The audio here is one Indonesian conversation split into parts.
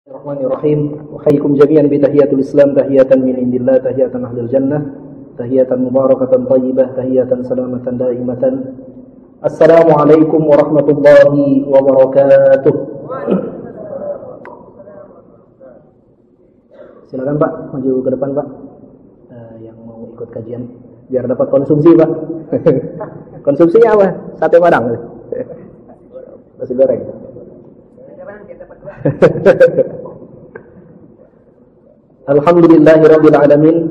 Bismillahirrahmanirrahim. Uhayyikum jami'an bi tahiyatul Islam, tahiyatan min indillah, tahiyatan ahlil jannah, tahiyatan mubarakatan thayyibah, tahiyatan salamatan daimatan. Assalamualaikum warahmatullahi wabarakatuh. Silakan Pak, maju ke depan Pak. Yang mau ikut kajian biar dapat konsumsi Pak. Konsumsinya apa? Sate Padang. Nasi goreng. Alhamdulillahirabbil alamin.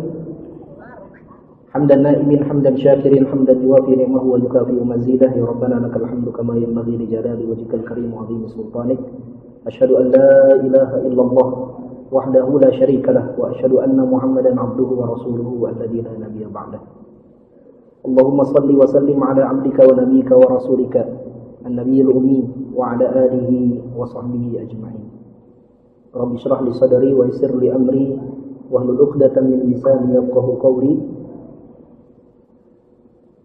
Hamdan na'imin, hamdan syakirin, hamdan yuwafi ni'mahu wa yukafi'u mazidah. Ya Rabbana lakal hamdu kama yanbaghi li jalali wajhikal karim wa 'azimi sultanik. Asyhadu an la ilaha illallah wahdahu la syarika lah wa asyhadu anna Muhammadan 'abduhu wa rasuluhu alladzi la nabiyya ba'dah. Allahumma shalli wa sallim 'ala 'abdika wa nabiyyika wa rasulika an-nabiyil ummi wa 'ala alihi wa sahbihi ajma'in. Rabbi shrah li sadri wa yassir li amri wahlul 'uqdatam min lisani yafqahu qawli.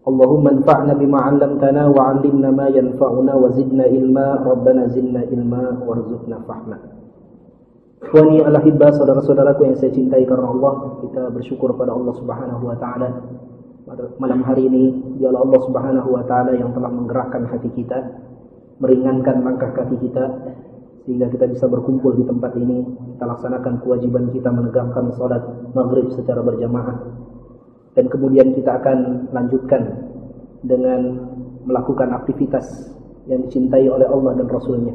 Allahumma anfa'na bima 'allamtana wa 'allimna ma yanfa'una wa zidna ilma. Rabbana zidna ilma warzuqna fahma. Ikhwani al-ahibba, saudara-saudaraku yang saya cintai karena Allah, kita bersyukur pada Allah Subhanahu wa taala. Pada malam hari ini, dialah Allah Subhanahu wa taala yang telah menggerakkan hati kita, meringankan langkah kaki kita, sehingga kita bisa berkumpul di tempat ini. Kita laksanakan kewajiban kita menegakkan salat maghrib secara berjamaah, dan kemudian kita akan lanjutkan dengan melakukan aktivitas yang dicintai oleh Allah dan Rasulnya,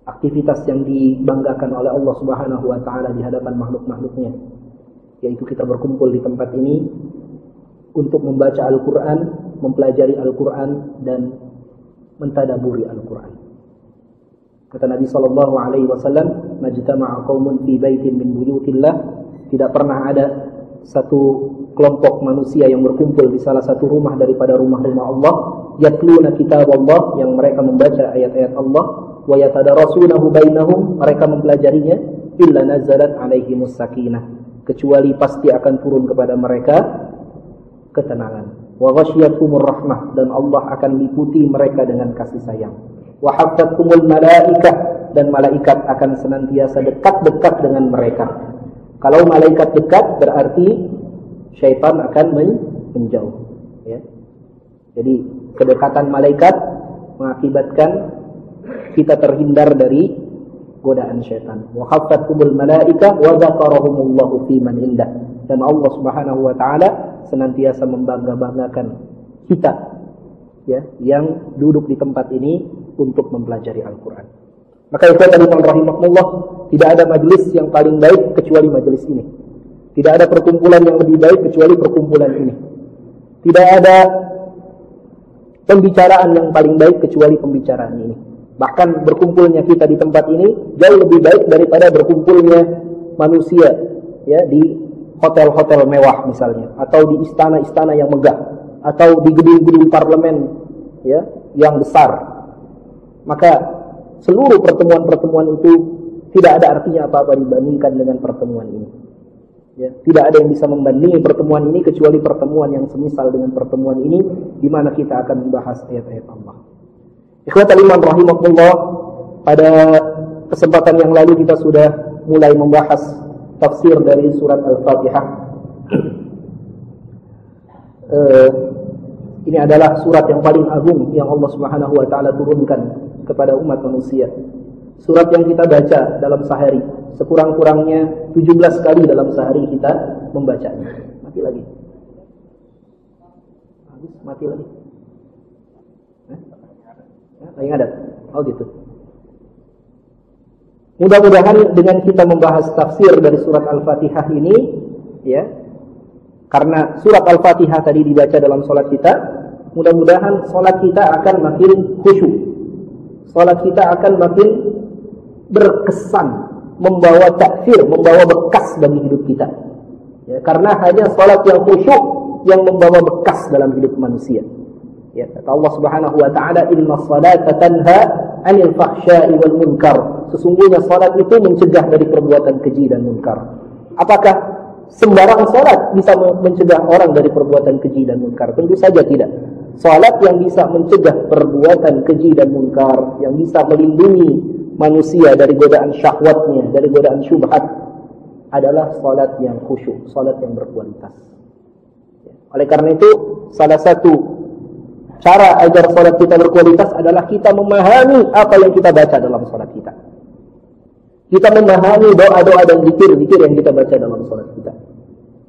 aktivitas yang dibanggakan oleh Allah Subhanahu wa taala di hadapan makhluk-makhluknya, yaitu kita berkumpul di tempat ini untuk membaca Al-Quran, mempelajari Al-Quran, dan mentadaburi Al-Quran. Kata Nabi SAW, majtama'a qaumun fi baitin min buyutillah, tidak pernah ada satu kelompok manusia yang berkumpul di salah satu rumah daripada rumah-rumah Allah, yatluna kitab Allah, yang mereka membaca ayat-ayat Allah, wa yatadarasunahu bainahum, mereka mempelajarinya, illa nazalat alaihimus sakinah, kecuali pasti akan turun kepada mereka ketenangan, wa ghasyiyatuhumur rahmah, dan Allah akan liputi mereka dengan kasih sayang, wa haffathumul malaikah, dan malaikat akan senantiasa dekat-dekat dengan mereka. Kalau malaikat dekat berarti syaitan akan menjauh, ya. Jadi kedekatan malaikat mengakibatkan kita terhindar dari godaan syaitan. Wa haffathumul malaikah wa dzakarahumullahu fi man indah, dan Allah Subhanahu wa taala senantiasa membangga-banggakan kita, ya, yang duduk di tempat ini untuk mempelajari Al-Quran. Maka ikhwan rahimahullah, tidak ada majelis yang paling baik kecuali majelis ini. Tidak ada perkumpulan yang lebih baik kecuali perkumpulan ini. Tidak ada pembicaraan yang paling baik kecuali pembicaraan ini. Bahkan berkumpulnya kita di tempat ini jauh lebih baik daripada berkumpulnya manusia, ya, di hotel-hotel mewah misalnya, atau di istana-istana yang megah, atau di gedung-gedung parlemen, ya, yang besar. Maka seluruh pertemuan-pertemuan itu tidak ada artinya apa-apa dibandingkan dengan pertemuan ini, ya. Tidak ada yang bisa membandingi pertemuan ini kecuali pertemuan yang semisal dengan pertemuan ini, di mana kita akan membahas ayat-ayat Allah. Ikhwatal iman rahimahullah, pada kesempatan yang lalu kita sudah mulai membahas tafsir dari surat Al-Fatihah. Ini adalah surat yang paling agung yang Allah Subhanahu wa taala turunkan kepada umat manusia. Surat yang kita baca dalam sehari, sekurang-kurangnya 17 kali dalam sehari kita membacanya. Mati lagi. Mati lagi. Lagi ngadat. Oh gitu. Mudah-mudahan dengan kita membahas tafsir dari surat Al-Fatihah ini, ya, karena surat Al-Fatihah tadi dibaca dalam salat kita, mudah-mudahan salat kita akan makin khusyuk. Salat kita akan makin berkesan, membawa ta'thir, membawa bekas bagi hidup kita. Ya, karena hanya salat yang khusyuk yang membawa bekas dalam hidup manusia. Ya, kata Allah Subhanahu wa taala, innas salata tanha 'anil fahsya'i wal munkar. Sesungguhnya salat itu mencegah dari perbuatan keji dan munkar. Apakah sembarang salat bisa mencegah orang dari perbuatan keji dan munkar? Tentu saja tidak. Salat yang bisa mencegah perbuatan keji dan munkar, yang bisa melindungi manusia dari godaan syahwatnya, dari godaan syubhat adalah salat yang khusyuk, salat yang berkualitas. Oleh karena itu, salah satu cara agar salat kita berkualitas adalah kita memahami apa yang kita baca dalam salat kita. Kita memahami doa-doa dan zikir-zikir yang kita baca dalam salat kita.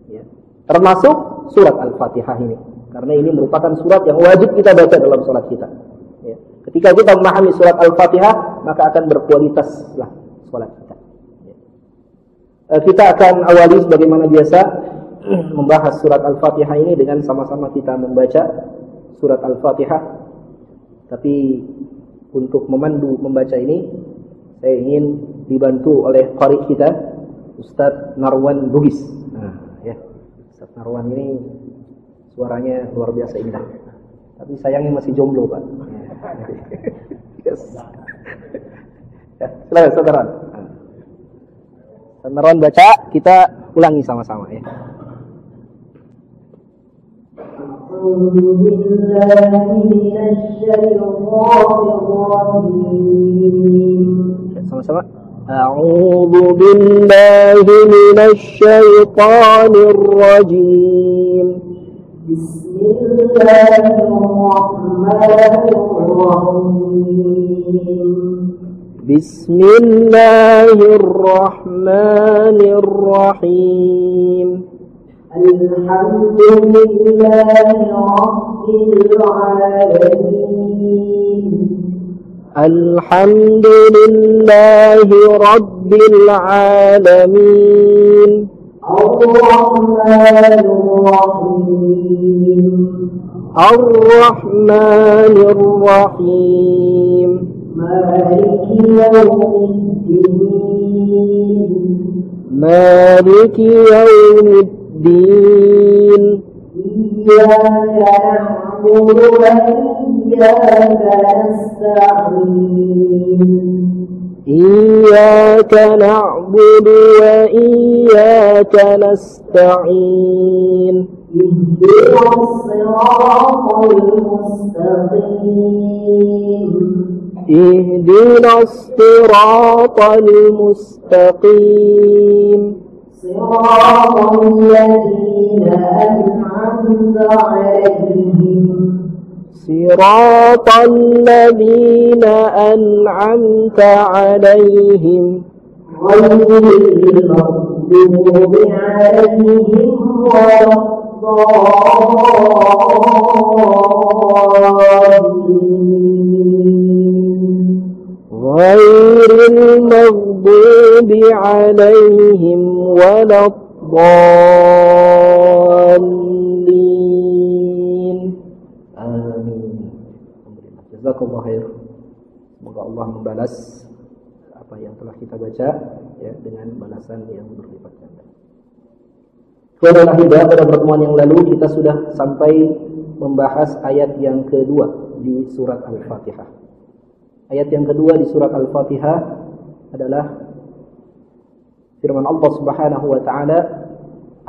Ya. Termasuk surat Al-Fatihah ini. Karena ini merupakan surat yang wajib kita baca dalam salat kita. Ya. Ketika kita memahami surat Al-Fatihah, maka akan berkualitaslah salat kita. Ya. Kita akan awali sebagaimana biasa membahas surat Al-Fatihah ini dengan sama-sama kita membaca surat Al-Fatihah. Tapi untuk memandu membaca ini, saya ingin dibantu oleh qari kita, Ustaz Narwan Bugis. Ya. Ustaz Narwan ini suaranya luar biasa indah. Tapi sayangnya masih jomblo, Pak. Yes. Ya, silakan Ustaz Narwan. Ustaz Narwan baca, kita ulangi sama-sama ya. Sama-sama. A'udzu billahi minasy syaithanir rajim. Bismillahirrahmanirrahim. Alhamdulillahi Rabbil Alamin. Ar-Rahmanir Rahim. Maliki Yawmiddin. إياك نعبد وإياك نستعين اهدنا الصراط المستقيم صراط الذين أنعمت عليهم صراط الذين أنعمت عليهم غير المغضوب عليهم ولا غير المغضوب عليهم ولا الضالين. Amin. Jazakallahu khair. Semoga Allah membalas apa yang telah kita baca ya dengan balasan yang berlipat ganda. Pada pertemuan yang lalu kita sudah sampai membahas ayat yang kedua di surat Al-Fatihah. Ayat yang kedua di surat Al-Fatihah adalah firman Allah Subhanahu wa taala,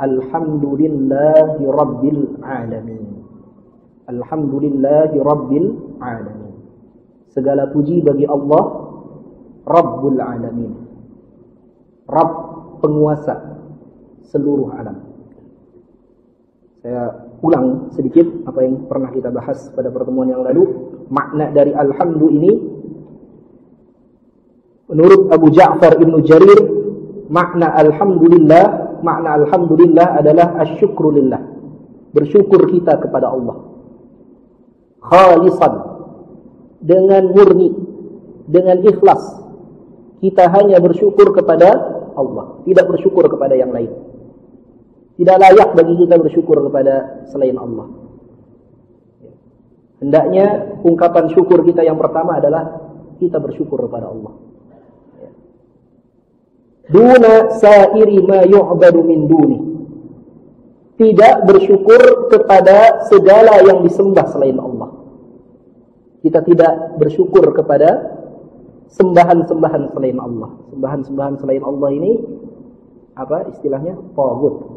Alhamdulillahi Rabbil Alamin. Alhamdulillahi Rabbil Alamin. Segala puji bagi Allah Rabbul Alamin. Rabb, penguasa seluruh alam. Saya ulang sedikit apa yang pernah kita bahas pada pertemuan yang lalu. Makna dari alhamdu ini menurut Abu Ja'far Ibnu Jarir, makna alhamdulillah adalah asyukru lillah. Bersyukur kita kepada Allah. Khalisan, dengan murni, dengan ikhlas. Kita hanya bersyukur kepada Allah, tidak bersyukur kepada yang lain. Tidak layak bagi kita bersyukur kepada selain Allah. Hendaknya ungkapan syukur kita yang pertama adalah kita bersyukur kepada Allah. Duna sa'iri ma yu'badu min duni. Tidak bersyukur kepada segala yang disembah selain Allah. Kita tidak bersyukur kepada sembahan-sembahan selain Allah. Sembahan-sembahan selain Allah ini apa istilahnya? Taghut.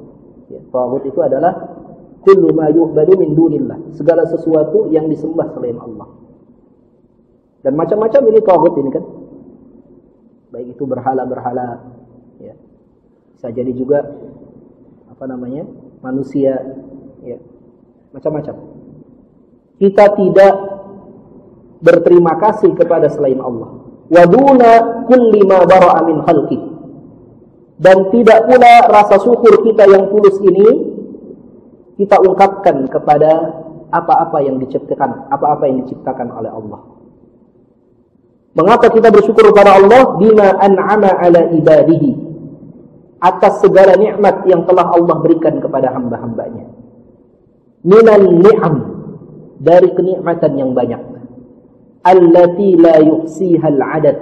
Ya, taghut itu adalah kullu ma yu'badu min dunillah, segala sesuatu yang disembah selain Allah. Dan macam-macam ini taghut ini kan. baik itu berhala-berhala, ya. Bisa jadi juga manusia, ya. Macam-macam. Kita tidak berterima kasih kepada selain Allah. Wa duna kulli ma bara'a min khalqi. Dan tidak pula rasa syukur kita yang tulus ini kita ungkapkan kepada apa-apa yang diciptakan oleh Allah. Mengapa kita bersyukur kepada Allah? Bima an'ama ala ibadihi, atas segala nikmat yang telah Allah berikan kepada hamba-hambanya. Minan ni'am, dari kenikmatan yang banyak. Allati la yuhsihal adad,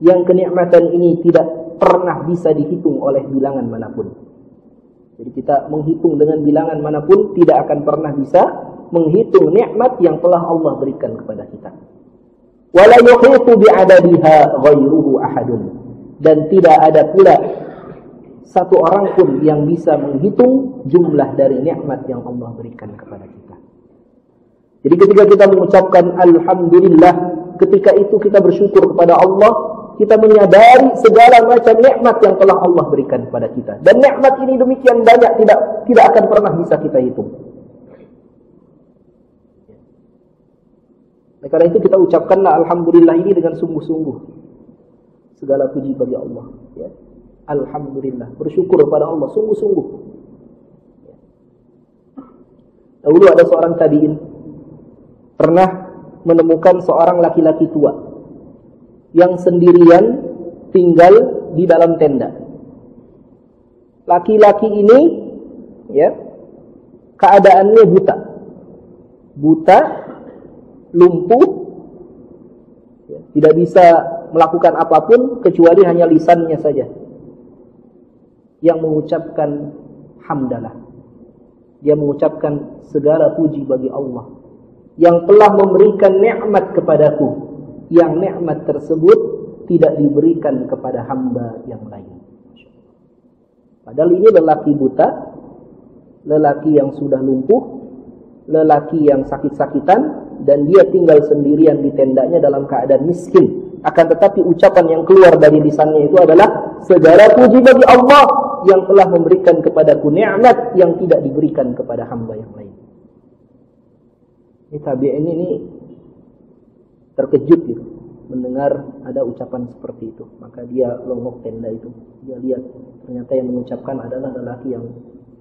yang kenikmatan ini tidak pernah bisa dihitung oleh bilangan manapun. Jadi kita menghitung dengan bilangan manapun tidak akan pernah bisa menghitung nikmat yang telah Allah berikan kepada kita. Wala yuhitu bi'adadiha ghairuhu ahadun, dan tidak ada pula satu orang pun yang bisa menghitung jumlah dari nikmat yang Allah berikan kepada kita. Jadi ketika kita mengucapkan alhamdulillah, ketika itu kita bersyukur kepada Allah, kita menyadari segala macam nikmat yang telah Allah berikan kepada kita. Dan nikmat ini demikian banyak, tidak akan pernah bisa kita hitung. Karena itu kita ucapkanlah alhamdulillah ini dengan sungguh-sungguh. Segala puji bagi Allah, ya. Alhamdulillah, bersyukur kepada Allah sungguh-sungguh. Dahulu ada seorang tabi'in pernah menemukan seorang laki-laki tua yang sendirian tinggal di dalam tenda. Laki-laki ini, ya, keadaannya buta, lumpuh, ya, tidak bisa melakukan apapun kecuali hanya lisannya saja yang mengucapkan hamdalah. Dia mengucapkan segala puji bagi Allah yang telah memberikan nikmat kepadaku, yang nikmat tersebut tidak diberikan kepada hamba yang lain. Padahal ini lelaki buta, lelaki yang sudah lumpuh, lelaki yang sakit-sakitan, dan dia tinggal sendirian di tendanya dalam keadaan miskin. Akan tetapi ucapan yang keluar dari lisannya itu adalah segala puji bagi Allah yang telah memberikan kepadaku nikmat yang tidak diberikan kepada hamba yang lain. Ini tabi'in ini terkejut gitu mendengar ada ucapan seperti itu. Maka dia longok tenda itu. Dia lihat ternyata yang mengucapkan adalah lelaki yang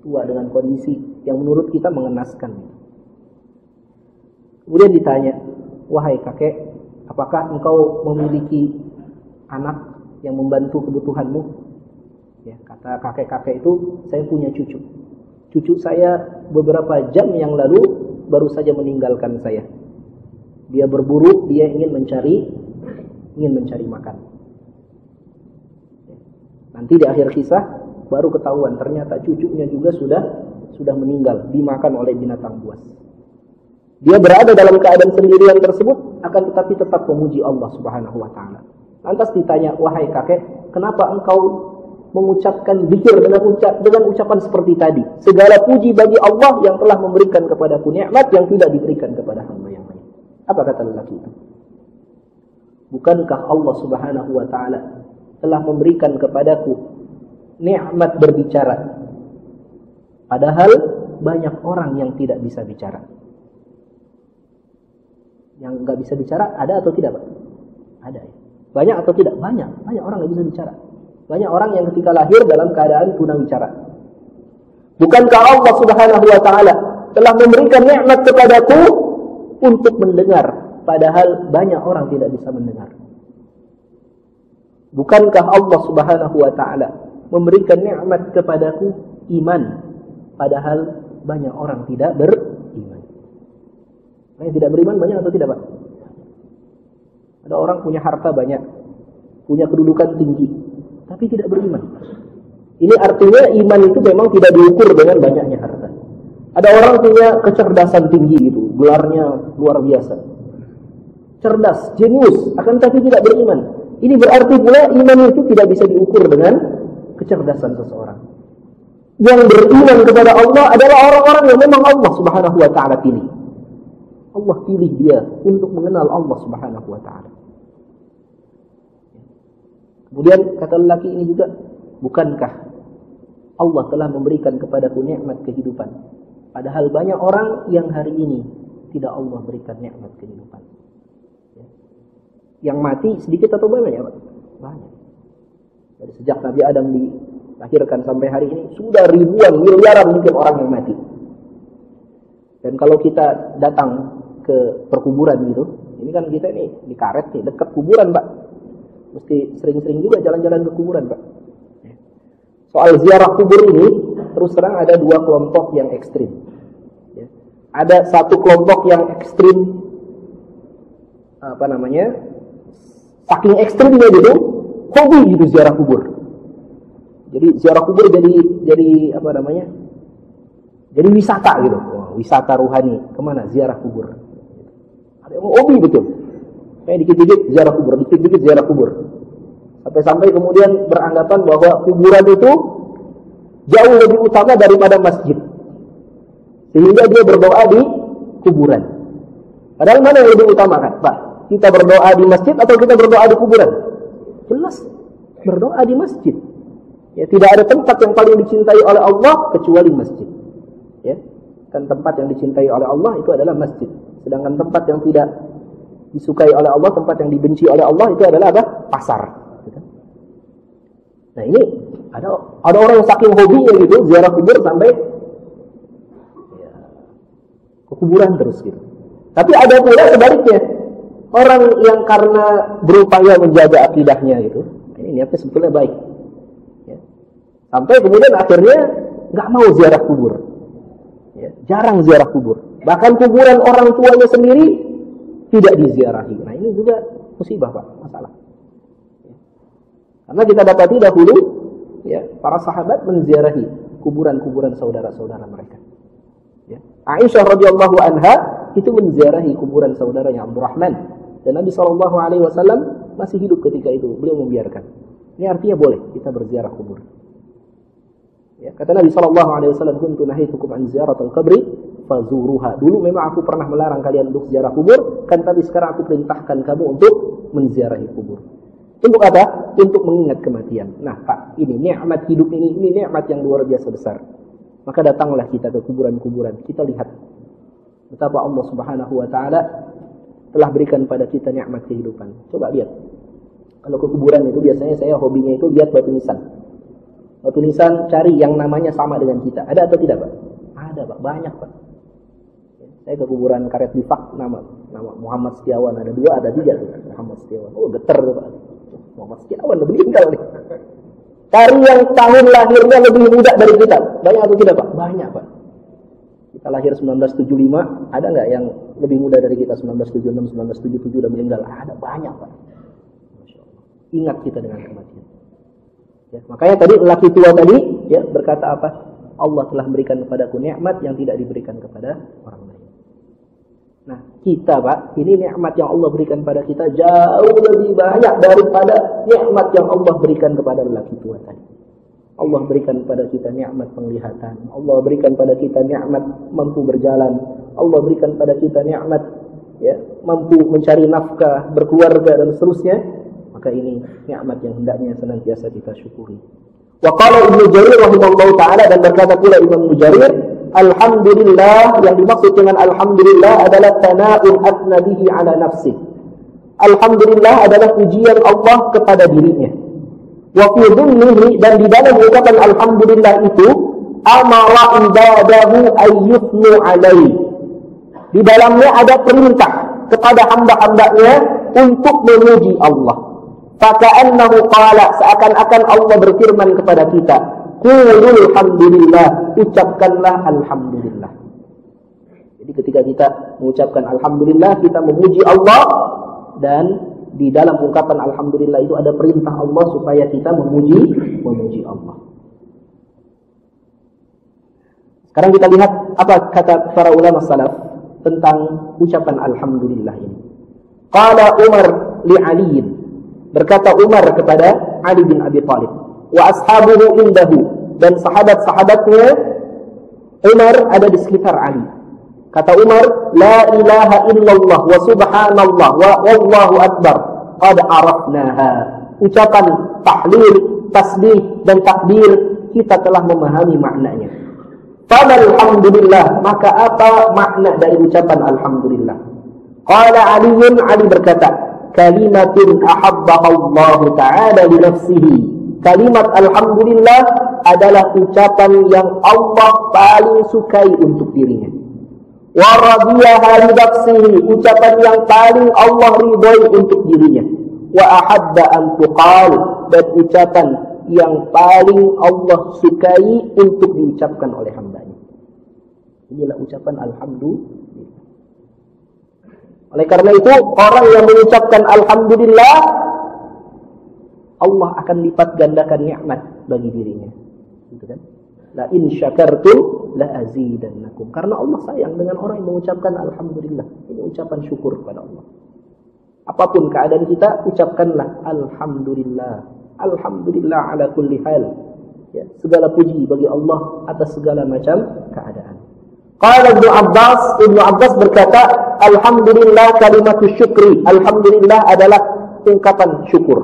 tua dengan kondisi yang menurut kita mengenaskan. Kemudian ditanya, "Wahai kakek, apakah engkau memiliki anak yang membantu kebutuhanmu?" Ya, kata kakek-kakek itu, "Saya punya cucu. Cucu saya beberapa jam yang lalu baru saja meninggalkan saya. Dia berburu, dia ingin mencari makan." Nanti di akhir kisah baru ketahuan ternyata cucunya juga sudah meninggal, dimakan oleh binatang buas. Dia berada dalam keadaan sendirian tersebut, akan tetapi tetap memuji Allah Subhanahu wa taala. Lantas ditanya, "Wahai kakek, kenapa engkau mengucapkan zikir dengan ucapan seperti tadi? Segala puji bagi Allah yang telah memberikan kepadaku nikmat yang tidak diberikan kepada hamba yang lain." Apa kata lelaki itu? "Bukankah Allah Subhanahu wa taala telah memberikan kepadaku nikmat berbicara, padahal banyak orang yang tidak bisa bicara?" Yang enggak bisa bicara ada atau tidak, Pak? Ada ya. Banyak atau tidak? Banyak orang enggak bisa bicara. Banyak orang yang ketika lahir dalam keadaan tunawicara. Bukankah Allah Subhanahu wa taala telah memberikan nikmat kepadaku untuk mendengar, padahal banyak orang tidak bisa mendengar? Bukankah Allah Subhanahu wa taala memberikan nikmat kepadaku iman, padahal banyak orang tidak beriman? Yang tidak beriman banyak atau tidak, Pak? Ada orang punya harta banyak, punya kedudukan tinggi, tapi tidak beriman. Ini artinya iman itu memang tidak diukur dengan banyaknya harta. Ada orang punya kecerdasan tinggi gitu, gelarnya luar biasa, cerdas, jenius, akan tapi tidak beriman. Ini berarti pula iman itu tidak bisa diukur dengan kecerdasan seseorang. Yang beriman kepada Allah adalah orang-orang yang memang Allah Subhanahu wa taala pilih. Allah pilih dia untuk mengenal Allah Subhanahu wa taala. Kemudian kata lelaki ini juga, bukankah Allah telah memberikan kepadaku nikmat kehidupan, padahal banyak orang yang hari ini tidak Allah berikan nikmat kehidupan. Yang mati sedikit atau banyak, Pak? Banyak. Dari sejak Nabi Adam dilahirkan sampai hari ini sudah ribuan, miliaran mungkin orang yang mati. Dan kalau kita datang ke perkuburan gitu, ini kan kita nih di Karet nih, dekat kuburan, Pak. Mesti sering-sering juga jalan-jalan ke kuburan, Pak. Soal ziarah kubur ini, terus terang ada dua kelompok yang ekstrim. Ada satu kelompok yang ekstrim, saking ekstrimnya gitu, hobi gitu ziarah kubur. Jadi ziarah kubur jadi wisata gitu. Wisata rohani. Kemana? Ziarah kubur. Ada yang hobi betul. Kayak dikit-dikit ziarah kubur, dikit-dikit ziarah kubur. Sampai-sampai kemudian beranggapan bahwa kuburan itu jauh lebih utama daripada masjid. Sehingga dia berdoa di kuburan. Padahal mana yang lebih utama kan, Pak? Kita berdoa di masjid atau kita berdoa di kuburan? Jelas berdoa di masjid. Ya, tidak ada tempat yang paling dicintai oleh Allah kecuali masjid. Ya, kan tempat yang dicintai oleh Allah itu adalah masjid. Sedangkan tempat yang tidak disukai oleh Allah, tempat yang dibenci oleh Allah itu adalah apa? Pasar. Nah ini ada orang yang saking hobinya gitu ziarah kubur sampai ke kuburan terus gitu. Tapi ada pula sebaliknya, orang yang karena berupaya menjaga akidahnya gitu, ini niatnya sebetulnya baik, ya. Sampai kemudian akhirnya nggak mau ziarah kubur, ya. Jarang ziarah kubur, bahkan kuburan orang tuanya sendiri tidak diziarahi. Nah ini juga musibah, Pak, masalah. Karena kita dapati dahulu, ya, para sahabat menziarahi kuburan-kuburan saudara-saudara mereka. Ya. Aisyah radhiyallahu anha itu menziarahi kuburan saudaranya Abdurrahman, dan Nabi SAW masih hidup ketika itu, beliau membiarkan. Ini artinya boleh kita berziarah kubur. Ya, kata Nabi SAW, kuntu nahitukum an ziyaratul qabri fazuruha. Dulu memang aku pernah melarang kalian untuk ziarah kubur, kan, tapi sekarang aku perintahkan kamu untuk menziarahi kubur. Untuk apa? Untuk mengingat kematian. Nah, Pak, ini nikmat hidup ini nikmat yang luar biasa besar. Maka datanglah kita ke kuburan-kuburan. Kita lihat betapa Allah Subhanahu wa taala telah berikan pada kita nikmat kehidupan. Coba lihat. Kalau ke kuburan itu biasanya saya hobinya itu lihat batu nisan. Batu nisan cari yang namanya sama dengan kita. Ada atau tidak, Pak? Ada, Pak. Banyak, Pak. Saya ke kuburan Karet Bifak, nama Muhammad Setiawan, ada 2, ada 3 tuh. Muhammad Setiawan. Oh, geter tuh, Pak. Muhammad Setiawan udah meninggal nih. Cari yang tahun lahirnya lebih muda dari kita. Banyak atau tidak, Pak? Banyak, Pak. Kita lahir 1975, ada nggak yang lebih muda dari kita? 1976, 1977 udah meninggal. Ada banyak, Pak. Masya Allah. Ingat kita dengan kematian. Ya, makanya tadi lelaki tua tadi ya berkata apa? Allah telah memberikan kepadaku nikmat yang tidak diberikan kepada orang lain. Nah, kita, Pak, ini nikmat yang Allah berikan pada kita jauh lebih banyak daripada nikmat yang Allah berikan kepada lelaki tua tadi. Allah berikan kepada kita nikmat penglihatan. Allah berikan pada kita nikmat mampu berjalan. Allah berikan pada kita nikmat ya, mampu mencari nafkah, berkeluarga dan seterusnya. Maka ini nikmat yang hendaknya senantiasa kita syukuri. Wa qala Ibnu Jarir rahimahullahu taala, dan berkata pula Imam Jarir, alhamdulillah, yang dimaksud dengan alhamdulillah adalah tana'un athna bihi ala nafsi. Alhamdulillah adalah pujian Allah kepada dirinya. Wa fi dhunnihi, dan di dalam ucapan alhamdulillah itu amara ibadahu ayyuthnu alaihi. Di dalamnya ada perintah kepada hamba-hambanya untuk memuji Allah. Faka'annahu qala, seakan-akan Allah berfirman kepada kita, qulul hamdulillah, ucapkanlah alhamdulillah. Jadi ketika kita mengucapkan alhamdulillah, kita memuji Allah, dan di dalam ungkapan alhamdulillah itu ada perintah Allah supaya kita memuji Allah. Sekarang kita lihat apa kata para ulama salaf tentang ucapan alhamdulillah ini. Qala Umar li Ali, berkata Umar kepada Ali bin Abi Thalib, wa ashabuhu indahu, dan sahabat-sahabatnya Umar ada di sekitar Ali. Kata Umar, la ilaha illallah wa subhanallah wa wallahu akbar, qad arafnaha. ucapan tahlil, tasbih dan takbir kita telah memahami maknanya. Alhamdulillah, maka apa makna dari ucapan alhamdulillah? Qala Ali berkata, kalimatun ahabbaha Allah Ta'ala li nafsihi. Kalimat alhamdulillah adalah ucapan yang Allah paling sukai untuk dirinya. Wa radiyaha li nafsihi, ucapan yang paling Allah ridhoi untuk dirinya. Wa ahabba an tuqal, dan ucapan yang paling Allah sukai untuk diucapkan oleh hamba-Nya. Inilah ucapan alhamdulillah. Oleh karena itu, orang yang mengucapkan alhamdulillah, Allah akan lipat gandakan nikmat bagi dirinya. Gitu kan? La in syakartum la azidannakum. Karena Allah sayang dengan orang yang mengucapkan alhamdulillah. Ini ucapan syukur kepada Allah. Apapun keadaan kita, ucapkanlah alhamdulillah. Alhamdulillah ala kulli hal. Ya, segala puji bagi Allah atas segala macam keadaan. Qala Ibnu Abbas berkata, alhamdulillah kalimatus syukri. Alhamdulillah adalah ungkapan syukur.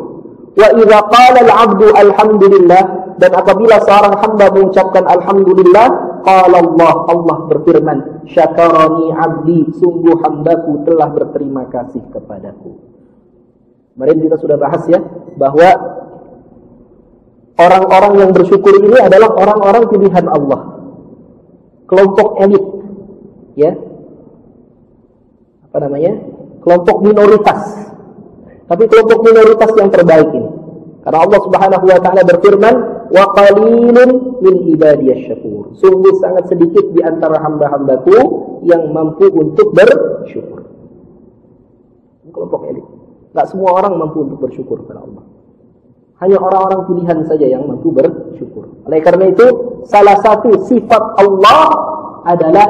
Wa idza qala al-'abdu alhamdulillah, dan apabila seorang hamba mengucapkan alhamdulillah, qala Allah berfirman, syakarani 'abdi, sungguh hambaku telah berterima kasih kepadaku. Kemarin kita sudah bahas ya, bahwa orang-orang yang bersyukur ini adalah orang-orang pilihan Allah. Kelompok elit, ya, apa namanya? Kelompok minoritas. Tapi kelompok minoritas yang terbaik ini. Karena Allah Subhanahu wa taala berfirman, wa qalilun min ibadiyasy syakur. Sungguh sangat sedikit di antara hamba-hambaku yang mampu untuk bersyukur. Kelompok elit. Enggak semua orang mampu untuk bersyukur kepada Allah. Hanya orang-orang pilihan saja yang mampu bersyukur. Oleh karena itu, salah satu sifat Allah adalah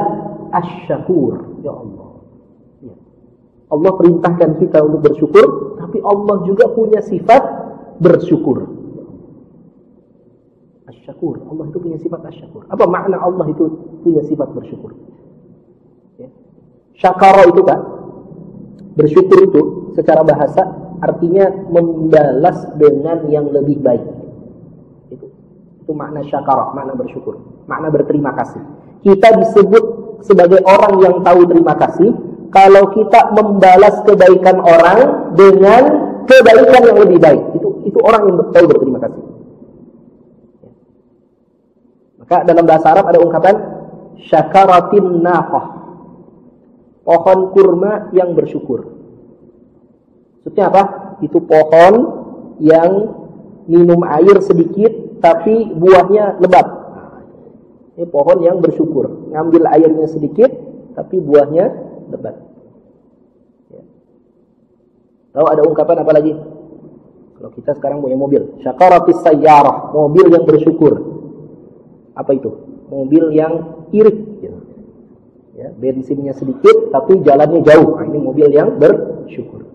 asy-syakur. Ya Allah. Ya. Allah perintahkan kita untuk bersyukur, tapi Allah juga punya sifat bersyukur. Asy-syakur. Allah itu punya sifat asy-syakur. Apa makna Allah itu punya sifat bersyukur? Ya. Syakara itu kan, bersyukur itu secara bahasa artinya membalas dengan yang lebih baik. Itu makna syakara, makna bersyukur, makna berterima kasih. Kita disebut sebagai orang yang tahu terima kasih kalau kita membalas kebaikan orang dengan kebaikan yang lebih baik. Itu orang yang tahu berterima kasih. Maka dalam bahasa Arab ada ungkapan syakaratin naqah, pohon kurma yang bersyukur. Maksudnya apa? Itu pohon yang minum air sedikit tapi buahnya lebat. Ini pohon yang bersyukur. Ngambil airnya sedikit tapi buahnya lebat. Ya. Lalu ada ungkapan apa lagi? Kalau kita sekarang punya mobil, syakaratis sayyarah, mobil yang bersyukur. Apa itu? Mobil yang irit. Ya, bensinnya sedikit tapi jalannya jauh. Nah, ini mobil yang bersyukur.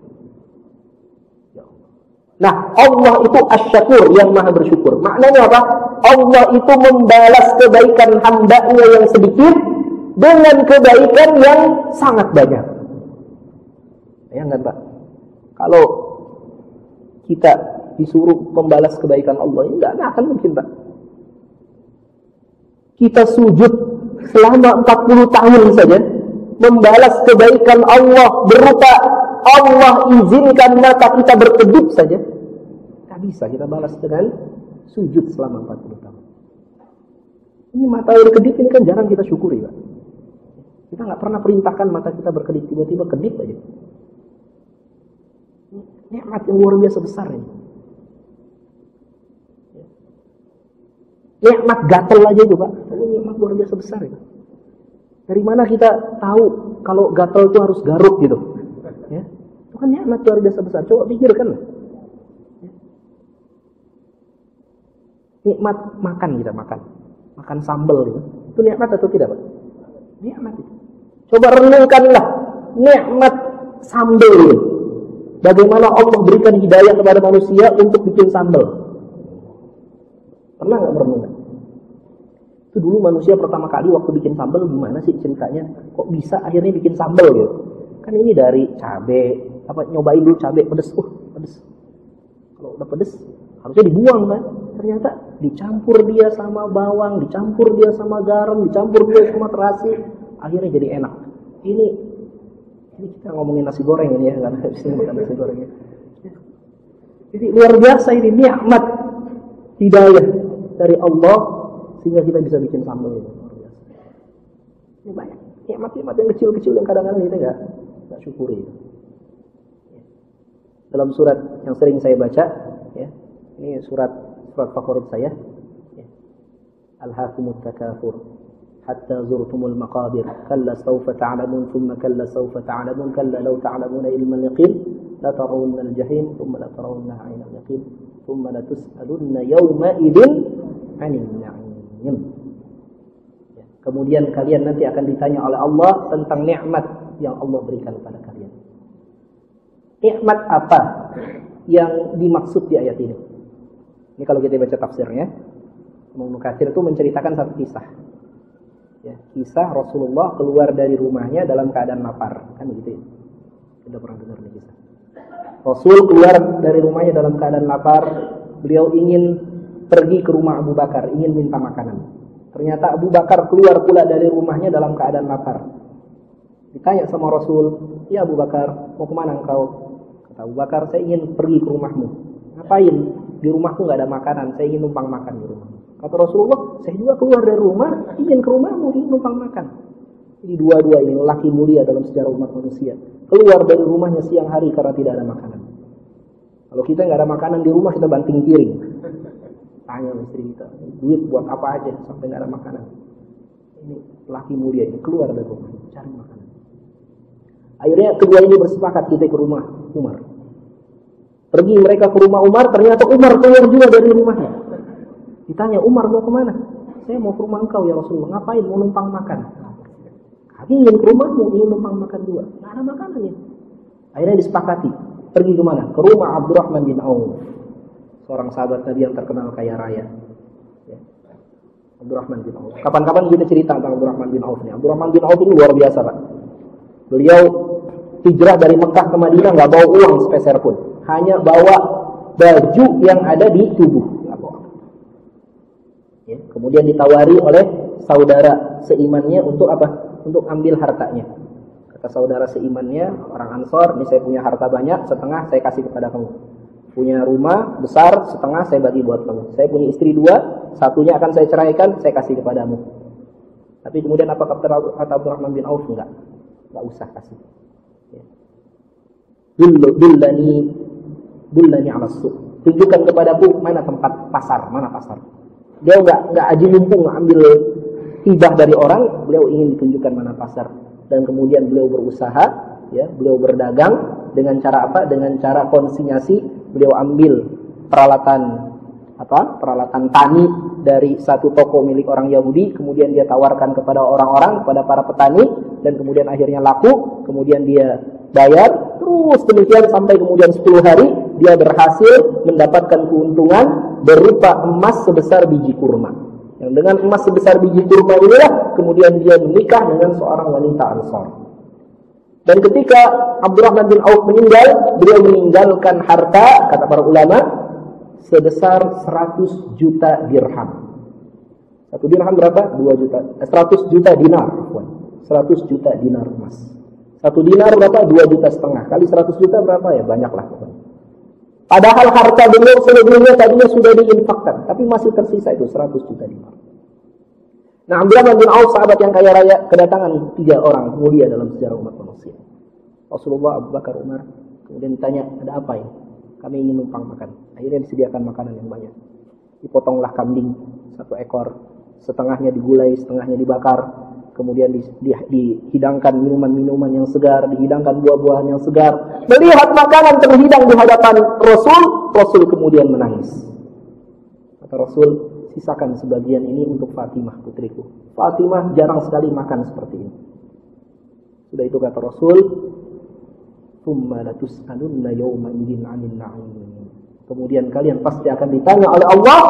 Nah, Allah itu asy-syakur, yang maha bersyukur. Maknanya apa? Allah itu membalas kebaikan hamba-Nya yang sedikit dengan kebaikan yang sangat banyak. Ya enggak, Pak? Kalau kita disuruh membalas kebaikan Allah, ini enggak akan mungkin, Pak. Kita sujud selama 40 tahun saja membalas kebaikan Allah berupa Allah izinkan mata kita berkedip saja. Tak bisa kita balas dengan sujud selama 40 tahun. Ini mata berkedip ini kan jarang kita syukuri, Pak. Kita nggak pernah perintahkan mata kita berkedip, tiba-tiba kedip aja. Nikmat yang luar biasa besar ini. Nikmat gatel aja itu, Pak. Ini nikmat luar biasa besar itu. Dari mana kita tahu kalau gatel itu harus garuk gitu? Ya, itu kan nikmat luar biasa besar. Coba pikirkan. Ya. Nikmat makan kita makan sambal gitu. Itu nikmat atau tidak, Pak? Nikmat itu. Coba renungkanlah nikmat sambal itu. Bagaimana Allah berikan hidayah kepada manusia untuk bikin sambal? Pernah nggak merenungkan? Itu dulu manusia pertama kali waktu bikin sambal gimana sih ceritanya? Kok bisa akhirnya bikin sambal gitu? Kan ini dari cabai, nyobain dulu cabai pedes, pedes. Kalau udah pedes harusnya dibuang kan. Ternyata dicampur dia sama bawang, dicampur dia sama garam, dicampur dia sama terasi, akhirnya jadi enak. Ini kita ngomongin nasi goreng ini ya, karena di sini makan nasi goreng ya. Jadi luar biasa ini nikmat hidayah dari Allah sehingga kita bisa bikin sambal ini. Luar biasa. Ini banyak nikmat-nikmat yang kecil-kecil yang kadang-kadang kita nggak syukuri. Dalam surat yang sering saya baca, ya, ini surat favorit saya, ya. Alhaakumut takatsur hatta zurtumul maqabir kalla sawfa ta'lamun thumma kalla sawfa ta'lamun kalla law ta'lamuna ilmal yaqin la tarawunna al-jahim thumma la tarawunnaha 'ainal yaqin thumma la tus'alunna yawma idzin 'anil na'im. Ya. Kemudian kalian nanti akan ditanya oleh Allah tentang nikmat yang Allah berikan kepada kalian. Nikmat apa yang dimaksud di ayat ini? Ini kalau kita baca tafsirnya, Imam Mukatsir itu menceritakan satu kisah. Ya, kisah Rasulullah keluar dari rumahnya dalam keadaan lapar, kan begitu ya? Kita pernah dengar nih kisah. Rasul keluar dari rumahnya dalam keadaan lapar, beliau ingin pergi ke rumah Abu Bakar, ingin minta makanan. Ternyata Abu Bakar keluar pula dari rumahnya dalam keadaan lapar. Ditanya sama Rasul, "Ya Abu Bakar, mau kemana engkau?" Kata Abu Bakar, "Saya ingin pergi ke rumahmu." "Ngapain? Di rumahku nggak ada makanan, saya ingin numpang makan di rumah." Kata Rasulullah, "Saya juga keluar dari rumah, ingin ke rumahmu, ingin numpang makan." Jadi dua-dua ini lelaki mulia dalam sejarah umat manusia. Keluar dari rumahnya siang hari karena tidak ada makanan. Kalau kita nggak ada makanan di rumah, kita banting piring. Tanya istri kita, duit buat apa aja sampai nggak ada makanan. Ini lelaki mulia ini keluar dari rumah, cari makanan. Akhirnya kedua ini bersepakat kita ke rumah Umar. Pergi mereka ke rumah Umar, ternyata Umar keluar juga dari rumahnya. Ditanya, "Umar mau kemana?" "Saya mau ke rumah engkau ya Rasulullah." "Ngapain? Mau numpang makan." "Kami ingin ke rumahmu, ingin numpang makan juga." Nggak ada makanannya. Akhirnya disepakati. Pergi kemana? Ke rumah Abdurrahman bin Auf, seorang sahabat Nabi yang terkenal kaya raya. Ya. Abdurrahman bin Auf. Kapan-kapan kita cerita tentang Abdurrahman bin Auf. Abdurrahman bin Auf ini luar biasa, Pak. Beliau hijrah dari Mekah ke Madinah nggak bawa uang sepeser pun, hanya bawa baju yang ada di tubuh. Ya, kemudian ditawari oleh saudara seimannya untuk apa? Untuk ambil hartanya. Kata saudara seimannya, orang Ansor, "Ini saya punya harta banyak, setengah saya kasih kepada kamu. Punya rumah besar, setengah saya bagi buat kamu. Saya punya istri 2, satunya akan saya ceraikan, saya kasih kepadamu." Tapi kemudian apa kata Abdurrahman bin Auf? Enggak usah kasih. Ya. Dullani ala suq. Tunjukkan kepadaku mana tempat pasar, mana pasar. Dia enggak aji mumpung ambil hibah dari orang, beliau ingin ditunjukkan mana pasar. Dan kemudian beliau berusaha, ya, beliau berdagang dengan cara apa? Dengan cara konsinyasi, beliau ambil peralatan tani dari satu toko milik orang Yahudi, kemudian dia tawarkan kepada orang-orang, kepada para petani, dan kemudian akhirnya laku, kemudian dia bayar, terus demikian sampai kemudian 10 hari dia berhasil mendapatkan keuntungan berupa emas sebesar biji kurma. Yang dengan emas sebesar biji kurma inilah kemudian dia menikah dengan seorang wanita Ansor. Dan ketika Abdurrahman bin Auf meninggal, beliau meninggalkan harta, kata para ulama, sebesar 100 juta dirham. 1 dirham berapa? 2 juta. 100 juta dinar. 100 juta dinar emas. 1 dinar berapa? 2,5 juta. Kali 100 juta berapa ya? Banyaklah. Padahal harta beliau sebelumnya tadinya sudah diinfakkan, tapi masih tersisa itu 100 juta dinar. Nah, Abdurrahman bin Auf, sahabat yang kaya raya, kedatangan 3 orang mulia dalam sejarah umat manusia. Rasulullah, Abu Bakar, Umar. Kemudian ditanya, "Ada apa ini?" "Kami ingin numpang makan." Akhirnya disediakan makanan yang banyak. Dipotonglah kambing 1 ekor, setengahnya digulai, setengahnya dibakar. Kemudian dihidangkan minuman-minuman yang segar, dihidangkan buah-buahan yang segar. Melihat makanan terhidang di hadapan Rasul kemudian menangis. Kata Rasul, "Sisakan sebagian ini untuk Fatimah, putriku. Fatimah jarang sekali makan seperti ini." Sudah itu kata Rasul, "Tsumma latus'alunna yawma idzin 'anil na'im." Kemudian kalian pasti akan ditanya oleh Allah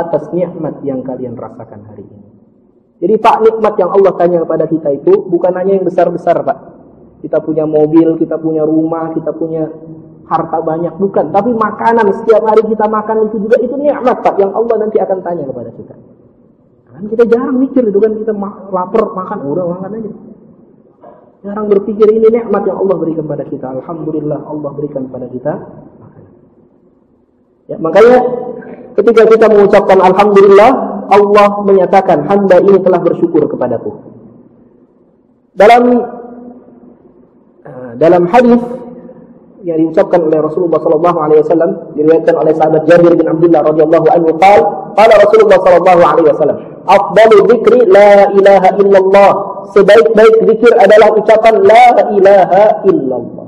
atas nikmat yang kalian rasakan hari ini. Jadi Pak, nikmat yang Allah tanya kepada kita itu bukan hanya yang besar-besar, Pak. Kita punya mobil, kita punya rumah, kita punya harta banyak, bukan. Tapi makanan setiap hari kita makan itu juga itu nikmat, Pak, yang Allah nanti akan tanya kepada kita. Kan kita jarang mikir itu kan, kita lapar makan, udah makan aja. Jarang berpikir ini nikmat yang Allah berikan pada kita. Alhamdulillah Allah berikan pada kita makanan. Ya, makanya ketika kita mengucapkan alhamdulillah, Allah menyatakan hamba ini telah bersyukur kepadaku. Dalam hadis yang diucapkan oleh Rasulullah sallallahu alaihi wasallam, diriwayatkan oleh sahabat Jabir bin Abdullah radhiyallahu anhu, qala Rasulullah sallallahu alaihi wasallam, afdalu dzikri la ilaha illallah, sebaik-baik zikir adalah ucapan la ilaha illallah.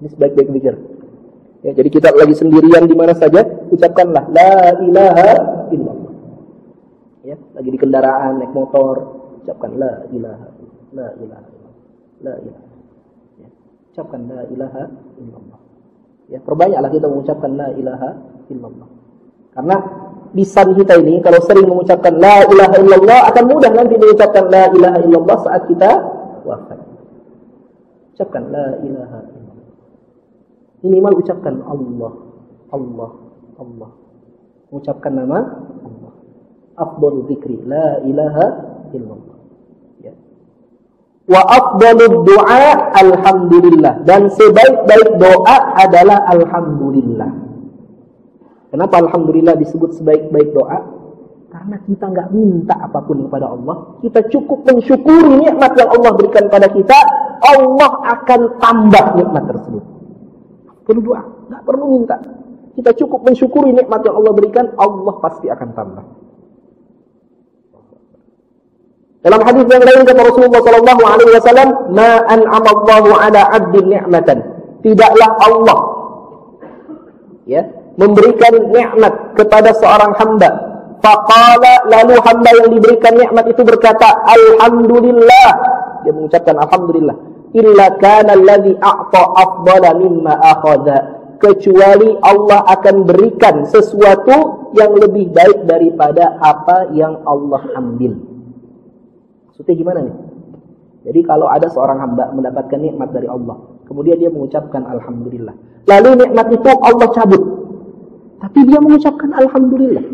Ini sebaik-baik zikir. Ya, jadi kita lagi sendirian di mana saja, ucapkanlah la ilaha illallah. Ya, lagi di kendaraan naik motor, ucapkan la ilaha illallah. La ilaha. Ya, ucapkan la ilaha illallah. Ya, perbanyaklah kita mengucapkan la ilaha illallah. Karena lisan kita ini kalau sering mengucapkan la ilaha illallah akan mudah nanti mengucapkan la ilaha illallah saat kita wafat. Ucapkan la ilaha illallah. Minimal ucapkan Allah, Allah, Allah. Ucapkan nama Allah. Afdhalu dzikri la ilaha illallah. Ya. Wa afdhalud du'a alhamdulillah, dan sebaik-baik doa adalah alhamdulillah. Kenapa alhamdulillah disebut sebaik-baik doa? Karena kita enggak minta apapun kepada Allah, kita cukup mensyukuri nikmat yang Allah berikan pada kita, Allah akan tambah nikmat tersebut. Perlu doa, enggak perlu minta. Kita cukup mensyukuri nikmat yang Allah berikan, Allah pasti akan tambah. Dalam hadis yang lain kata Rasulullah sallallahu alaihi wasallam, "Ma an'ama Allahu 'ala 'abdin ni'matan." Tidaklah Allah memberikan nikmat kepada seorang hamba. Faqala, lalu hamba yang diberikan nikmat itu berkata, "Alhamdulillah." Dia mengucapkan alhamdulillah. "Illa kana alladhi a'ta afdala mimma akhadha." Kecuali Allah akan berikan sesuatu yang lebih baik daripada apa yang Allah ambil. Maksudnya gimana nih? Jadi kalau ada seorang hamba mendapatkan nikmat dari Allah, kemudian dia mengucapkan alhamdulillah, lalu nikmat itu Allah cabut, tapi dia mengucapkan alhamdulillah,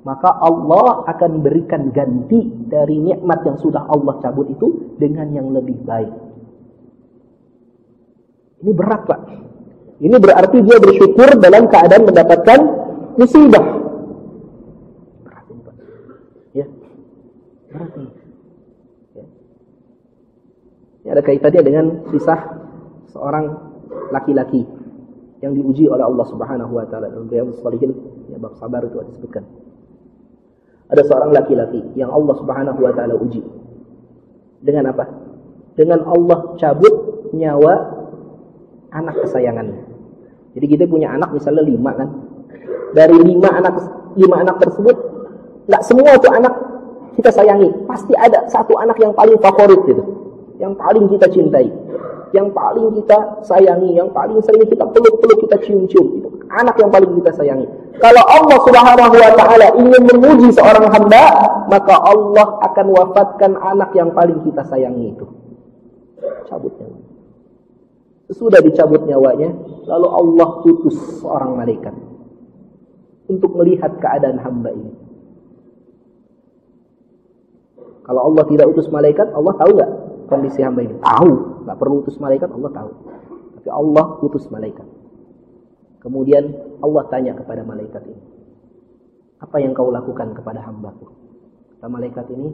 maka Allah akan berikan ganti dari nikmat yang sudah Allah cabut itu dengan yang lebih baik. Ini berat, Pak. Ini berarti dia bersyukur dalam keadaan mendapatkan musibah. Berat ini, Pak. Ya, berat ini. Ini ada kaitannya dengan kisah seorang laki-laki yang diuji oleh Allah Subhanahu wa taala dalam Riyadhus Shalihin, ya, bab sabar itu disebutkan. Ada seorang laki-laki yang Allah Subhanahu wa taala uji. Dengan apa? Dengan Allah cabut nyawa anak kesayangannya. Jadi kita punya anak misalnya 5 kan. Dari 5 anak tersebut, enggak semua itu anak kita sayangi. Pasti ada satu anak yang paling favorit gitu. Yang paling kita cintai, yang paling kita sayangi, yang paling sering kita peluk-peluk, kita cium-cium, itu anak yang paling kita sayangi. Kalau Allah Subhanahu wa taala ingin menguji seorang hamba, maka Allah akan wafatkan anak yang paling kita sayangi itu. Cabut nyawa. Sesudah dicabut nyawanya, lalu Allah utus seorang malaikat untuk melihat keadaan hamba ini. Kalau Allah tidak utus malaikat, Allah tahu enggak kondisi hamba ini? Tahu, enggak perlu utus malaikat, Allah tahu. Tapi Allah utus malaikat. Kemudian Allah tanya kepada malaikat ini, "Apa yang kau lakukan kepada hambaku?" Kata malaikat ini,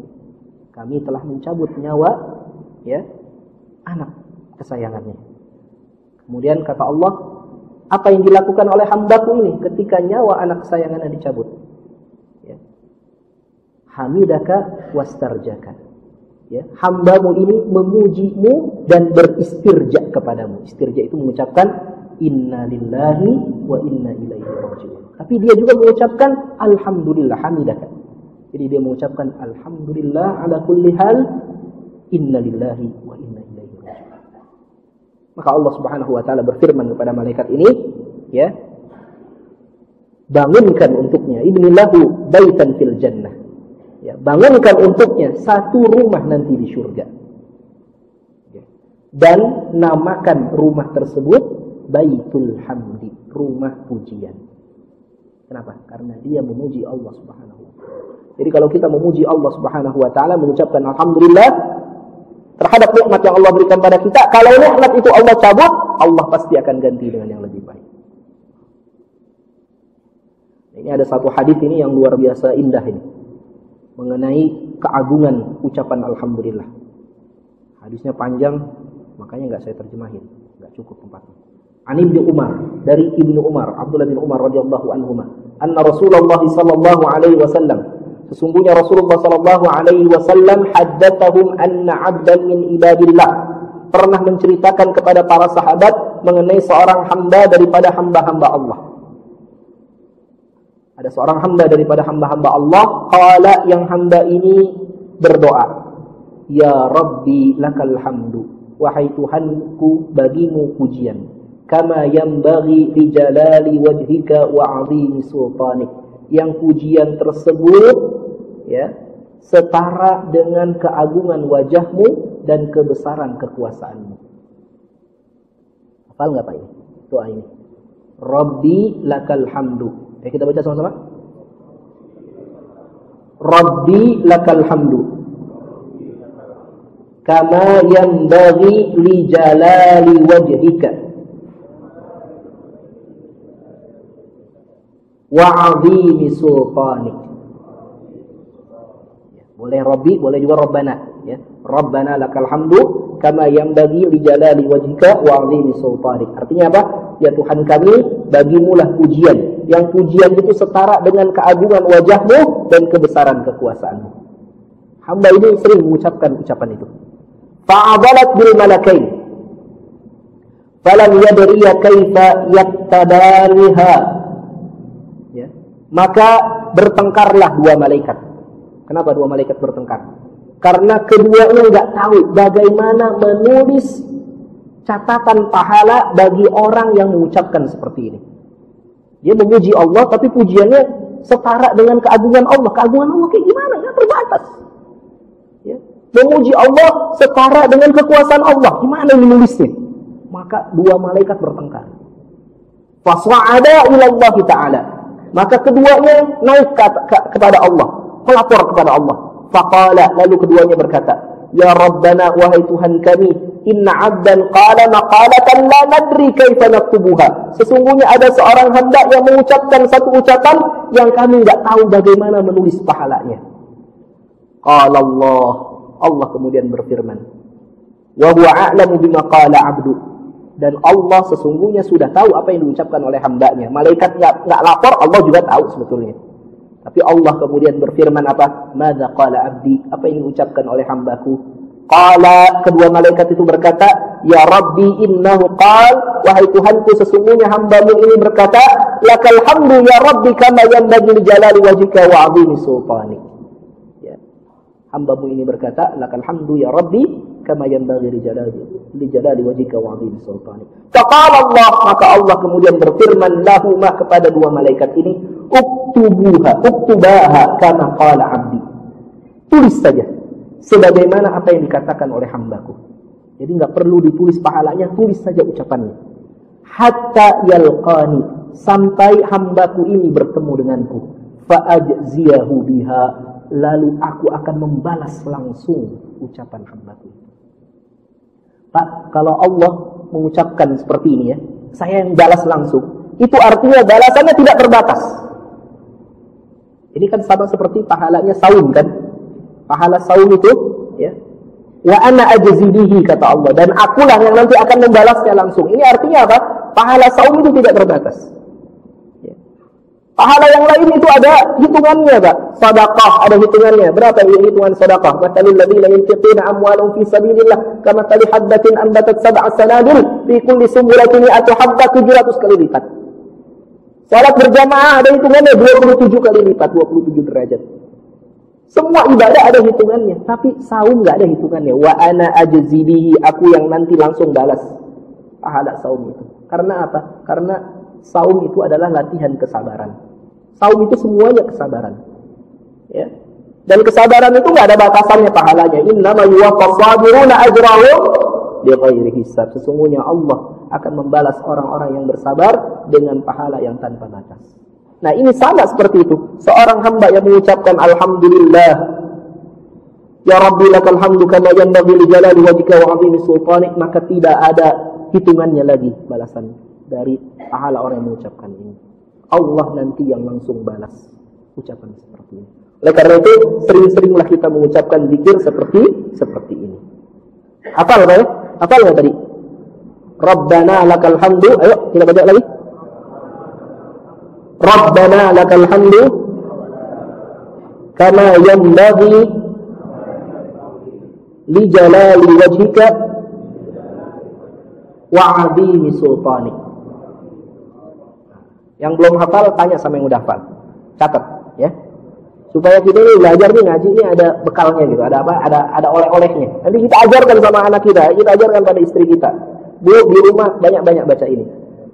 "Kami telah mencabut nyawa anak kesayangannya." Kemudian kata Allah, "Apa yang dilakukan oleh hambaku ini ketika nyawa anak kesayangannya dicabut?" Hamidaka wastarjaka. Hambamu ini memujimu dan beristirja kepadamu. Istirja itu mengucapkan inna lillahi wa inna ilaihi raji'un. Tapi dia juga mengucapkan alhamdulillah, hamidaka. Jadi dia mengucapkan alhamdulillah ala kulli hal, inna lillahi wa inna ilaihi raji'un. Maka Allah Subhanahu wa taala berfirman kepada malaikat ini, bangunkan untuknya ibnillahu baitan fil jannah. Bangunkan untuknya satu rumah nanti di surga. Dan namakan rumah tersebut Baitul Hamdi, rumah pujian. Kenapa? Karena dia memuji Allah Subhanahu wa ta'ala. Jadi kalau kita memuji Allah Subhanahu wa ta'ala, mengucapkan alhamdulillah terhadap nikmat yang Allah berikan pada kita, kalau nikmat itu Allah cabut, Allah pasti akan ganti dengan yang lebih baik. Ini ada satu hadis ini yang luar biasa indah ini, mengenai keagungan ucapan alhamdulillah. Hadisnya panjang, makanya nggak saya terjemahin, nggak cukup tempatnya. An Ibnu Umar, dari Ibnu Umar, Abdullah bin Umar radhiyallahu anhuma, anna Rasulullah sallallahu alaihi wasallam, sesungguhnya Rasulullah sallallahu alaihi wasallam haddatsahum anna 'abdan min ibadillah, pernah menceritakan kepada para sahabat mengenai seorang hamba daripada hamba-hamba Allah. Ada seorang hamba daripada hamba-hamba Allah, qala, yang hamba ini berdoa, ya Rabbi lakal hamdu, wahai Tuhanku bagimu pujian, kama yanbaghi li jalali wajhika wa 'azimi sultanik, yang pujian tersebut ya setara dengan keagungan wajahmu dan kebesaran kekuasaanmu. Hafal enggak Pak ini? Doa ini. Rabbi lakal hamdu. Ya, kita baca sama-sama. Rabbi lakal hamdu, kama yanbaghi li jalali wajhika wa 'azimi sultanik. Ya, boleh Rabbi, boleh juga Rabbana, ya. Rabbana lakal hamdu kama yanbaghi li jalali wajhika wa 'azimi sultanik. Artinya apa? Ya Tuhan kami, bagimulah pujian, yang pujian itu setara dengan keagungan wajahmu dan kebesaran kekuasaanmu. Hamba ini sering mengucapkan ucapan itu. Fa'adalat bil malakain falam yadriya kaifa yaktadariha. Ya. Maka bertengkarlah dua malaikat. Kenapa dua malaikat bertengkar? Karena keduanya enggak tahu bagaimana menulis catatan pahala bagi orang yang mengucapkan seperti ini. Dia memuji Allah, tapi pujiannya setara dengan keagungan Allah. Keagungan Allah kayak gimana? Nggak terbatas. Ya. Memuji Allah setara dengan kekuasaan Allah. Gimana menulisnya? Maka dua malaikat bertengkar. Faswa'ada ilallah ta'ala. Maka keduanya naik kepada Allah, melapor kepada Allah. Faqala, lalu keduanya berkata, ya Rabbana, wahai Tuhan kami, inna 'abdan qala maqalatan la nadri kaifa naktubuha. Sesungguhnya ada seorang hamba yang mengucapkan satu ucapan yang kami tidak tahu bagaimana menulis pahalanya. Qala Allah, Allah kemudian berfirman, wa huwa a'lamu bima qala 'abdu. Dan Allah sesungguhnya sudah tahu apa yang diucapkan oleh hambanya. Malaikat enggak lapor, Allah juga tahu sebetulnya. Tapi Allah kemudian berfirman apa? Madza qala 'abdi? Apa yang diucapkan oleh hambaku? Qala, kedua malaikat itu berkata, ya Rabbi innahu qal, wahai Tuhanku sesungguhnya hambamu ini berkata, lakal hamdu ya Rabbi kama yanbaghi li jalali wajhika wa 'azimi sultanik. Ya. Hambamu ini berkata, lakal hamdu ya Rabbi kama yanbaghi li jalali wajhika wa 'azimi sultanik. Faqala Allah, maka Allah kemudian berfirman lahuma kepada dua malaikat ini, uktubaha kama qala 'abdi. Tulis saja sebagaimana apa yang dikatakan oleh hambaku. Jadi enggak perlu ditulis pahalanya, tulis saja ucapannya. Hatta yalqani, sampai hambaku ini bertemu denganku. Fa ajziyahu biha, lalu aku akan membalas langsung ucapan hambaku. Pak, kalau Allah mengucapkan seperti ini ya, saya yang balas langsung, itu artinya balasannya tidak terbatas. Ini kan sama seperti pahalanya saum kan? Pahala saum itu ya, wa ana ajzibihi kata Allah, dan akulah yang nanti akan membalasnya langsung. Ini artinya apa? Pahala saum itu tidak terbatas. Ya. Pahala yang lain itu ada hitungannya, Pak. Sedekah ada hitungannya. Berapa hitungan sedekah? Matalul ladzina yunfiquna amwalahum fi sabilillah kamathali habbatin anbatat sab'a sanabil fi kulli sumbulatin mi'atu habbah, 700 kali lipat. Salat berjamaah ada hitungannya 27 kali lipat, 27 derajat. Semua ibadah ada hitungannya, tapi saum enggak ada hitungannya. Wa ana ajzibihi, aku yang nanti langsung balas pahala saum itu. Karena apa? Karena saum itu adalah latihan kesabaran. Saum itu semuanya kesabaran. Ya. Dan kesabaran itu enggak ada batasannya pahalanya. Innama yuwaffas sabiruna ajrahum bighairi hisab. Sesungguhnya Allah akan membalas orang-orang yang bersabar dengan pahala yang tanpa batas. Nah, ini sama seperti itu. Seorang hamba yang mengucapkan alhamdulillah, ya Rabbi lakal hamdu kama yanbaghi li jalali wajhika wa 'azimi sultanik, maka tidak ada hitungannya lagi balasan dari pahala orang yang mengucapkan ini. Allah nanti yang langsung balas ucapan seperti ini. Oleh karena itu, sering-seringlah kita mengucapkan zikir seperti ini. Hafal Pak ya? Hafal nggak tadi? Rabbana lakal hamdu. Ayo kita baca lagi. Rabbana lakal hamdu kama yanbaghi li jalali wajhika wa 'azimi sultanik. Yang belum hafal tanya sama yang udah hafal. Catat ya. Supaya kita ini belajar nih, ngaji ini ada bekalnya gitu, ada apa? Ada oleh-olehnya. Nanti kita ajarkan sama anak kita ajarkan pada istri kita. Bu, di rumah banyak-banyak baca ini.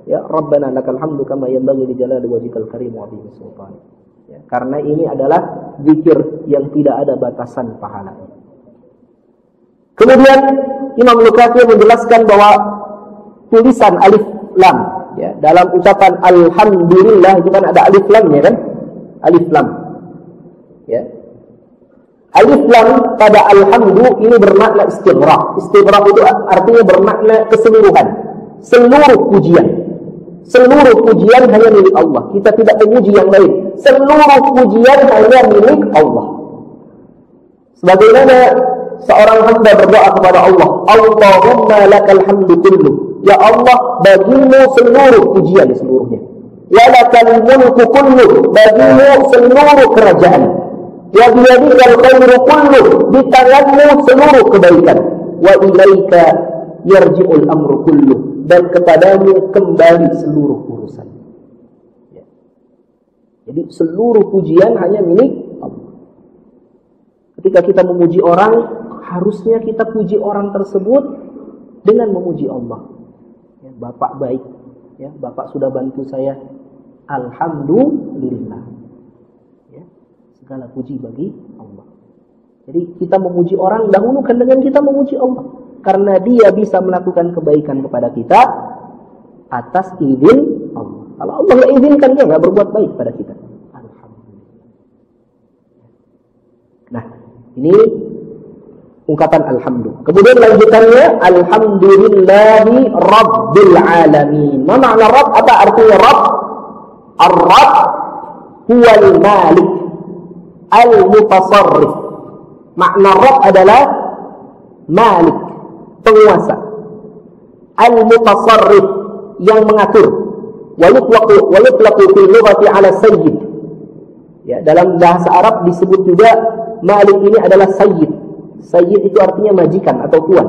Ya, Rabbana lakal hamdu kama yanbaghi li jalali wajhikal karim wa 'azimi sultanik. Ya, karena ini adalah zikir yang tidak ada batasan pahalanya. Kemudian Imam Lukafi menjelaskan bahwa tulisan alif lam ya, dalam ucapan alhamdulillah itu kan ada alif lamnya kan? Alif lam. Ya. Alif lam pada alhamdu ini bermakna istighraq. Istighraq itu artinya bermakna keseluruhan. Seluruh pujian. Seluruh pujian hanya milik Allah. Kita tidak memuji yang lain. Seluruh pujian hanya milik Allah. Sebagaimana seorang hamba berdoa kepada Allah, Allahumma lakal hamdu kullu. Ya Allah, bagimu seluruh pujian seluruhnya. Wa lakal mulku kullu, bagimu seluruh kerajaan. Wa biyadikal khairu kullu, di tanganmu seluruh kebaikan. Wa ilaika yarji'ul amru kullu, dan kepadamu kembali seluruh urusan. Ya. Jadi seluruh pujian hanya milik Allah. Ketika kita memuji orang, harusnya kita puji orang tersebut dengan memuji Allah. Ya, Bapak baik, ya, Bapak sudah bantu saya, alhamdulillah. Ya, segala puji bagi Allah. Jadi kita memuji orang dahulukan dengan kita memuji Allah. Karena dia bisa melakukan kebaikan kepada kita atas izin Allah. Kalau Allah nggak izinkan, dia nggak berbuat baik pada kita. Alhamdulillah. Nah, ini ungkapan alhamdulillah. Kemudian lanjutannya alhamdulillahi rabbil alamin. Apa makna rabb? Apa artinya rabb? Ar-rabb huwal malik al-mutasarrif. Makna rabb adalah malik, penguasa, al-mutasarrif, yang mengatur. Wa yutlaqu fil lughati 'ala sayyid. Ya, dalam bahasa Arab disebut juga malik ini adalah sayyid. Sayyid itu artinya majikan atau tuan.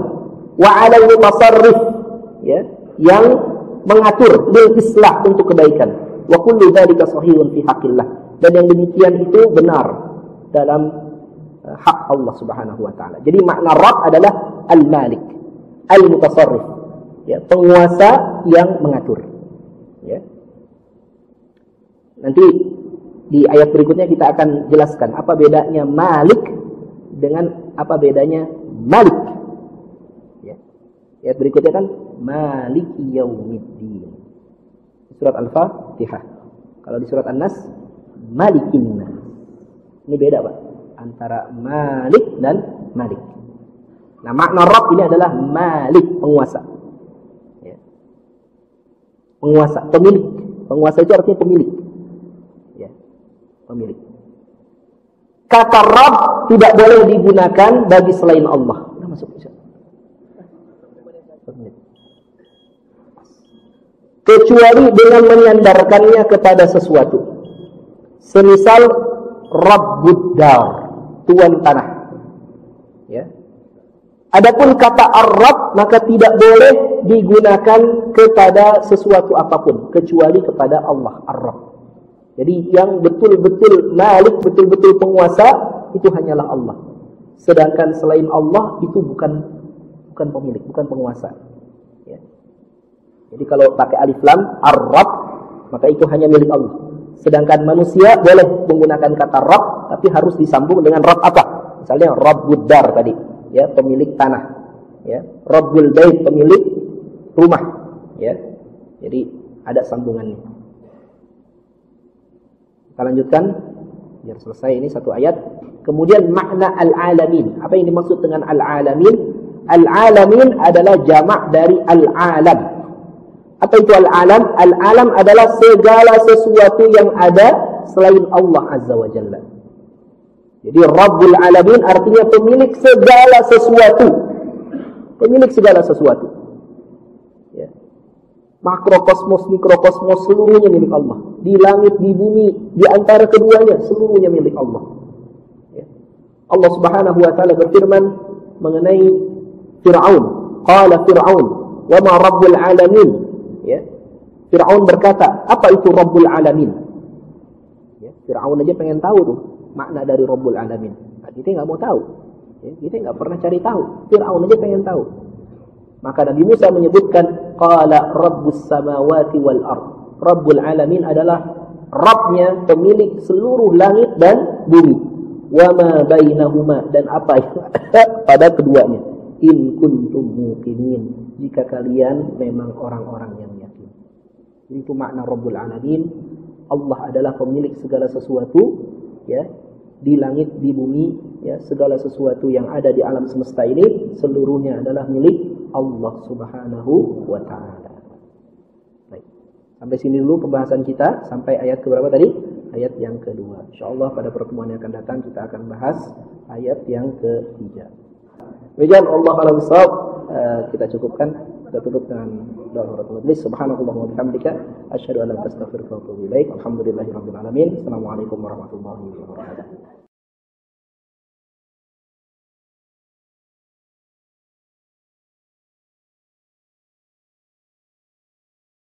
Wa 'ala al-mutasarrif, ya, yang mengatur bil islah, untuk kebaikan. Wa kullu dzalika sahihun fi haqqillah. Dan yang demikian itu benar dalam hak Allah Subhanahu wa taala. Jadi makna Rabb adalah al-Malik, al-Mutasarrif, ya, penguasa yang mengatur. Ya. Nanti di ayat berikutnya kita akan jelaskan apa bedanya Malik dengan apa bedanya Malik. Ya. Ayat berikutnya kan Maliki Yaumiddin. Surat Al-Fatihah. Kalau di surat An-Nas Malikin Nas. Ini beda, Pak, antara Malik dan Malik. Nah, makna Rabb ini adalah Malik, penguasa. Ya. Penguasa, pemilik. Penguasa itu artinya pemilik. Ya. Pemilik. Kata Rabb tidak boleh digunakan bagi selain Allah. Nah, masuk. Kecuali dengan menyandarkannya kepada sesuatu. Semisal Rabbud Dar, tuan tanah. Ya. Adapun kata Ar-Rabb maka tidak boleh digunakan kepada sesuatu apapun kecuali kepada Allah Ar-Rabb. Jadi yang betul-betul Malik, betul-betul penguasa, itu hanyalah Allah. Sedangkan selain Allah itu bukan pemilik, bukan penguasa. Ya. Jadi kalau pakai alif lam Ar-Rabb maka itu hanya milik Allah. Sedangkan manusia boleh menggunakan kata Rabb, tapi harus disambung dengan Rabb apa? Misalnya Rabbud Dar tadi, ya, pemilik tanah. Ya, Rabbul Bait, pemilik rumah. ya. Jadi ada sambungannya. Kita lanjutkan biar selesai ini satu ayat. Kemudian makna al-alamin. Apa yang dimaksud dengan al-alamin? Al-alamin adalah jamak dari al-alam. Apa itu al-alam? Al-alam adalah segala sesuatu yang ada selain Allah Azza wa Jalla. Jadi Rabbul Alamin artinya pemilik segala sesuatu. Pemilik segala sesuatu. Ya. Makrokosmos, mikrokosmos seluruhnya milik Allah. Di langit, di bumi, di antara keduanya seluruhnya milik Allah. Ya. Allah Subhanahu wa taala berfirman mengenai Fir'aun. Qala Fir'aun, "Wa ma Rabbul Alamin?" Ya. Fir'aun berkata, "Apa itu Rabbul Alamin?" Ya, Fir'aun aja pengen tahu tuh makna dari Rabbul Alamin. Nah, kita enggak mau tahu. Ya, kita enggak pernah cari tahu. Fir'aun aja pengen tahu. Maka Nabi Musa menyebutkan qala Rabbus samawati wal ard. Rabbul Alamin adalah Rabbnya, pemilik seluruh langit dan bumi. Wa ma bainahuma, dan apa yang ada pada keduanya. In kuntum muqinin, jika kalian memang orang-orang yang yakin. Itu makna Rabbul Alamin. Allah adalah pemilik segala sesuatu, ya, di langit, di bumi, ya, segala sesuatu yang ada di alam semesta ini seluruhnya adalah milik Allah Subhanahu wa taala. Baik. Sampai sini dulu pembahasan kita, sampai ayat ke berapa tadi? Ayat yang kedua. Insyaallah pada pertemuan yang akan datang kita akan bahas ayat yang ketiga. Demikian Allah alam shawab, kita cukupkan, kita tutup dengan doa kafaratul majlis. Subhanallah wa bihamdika asyhadu an la ilaha illa anta astaghfiruka wa atubu ilaik. Alhamdulillahirabbil alamin. Assalamualaikum warahmatullahi wabarakatuh.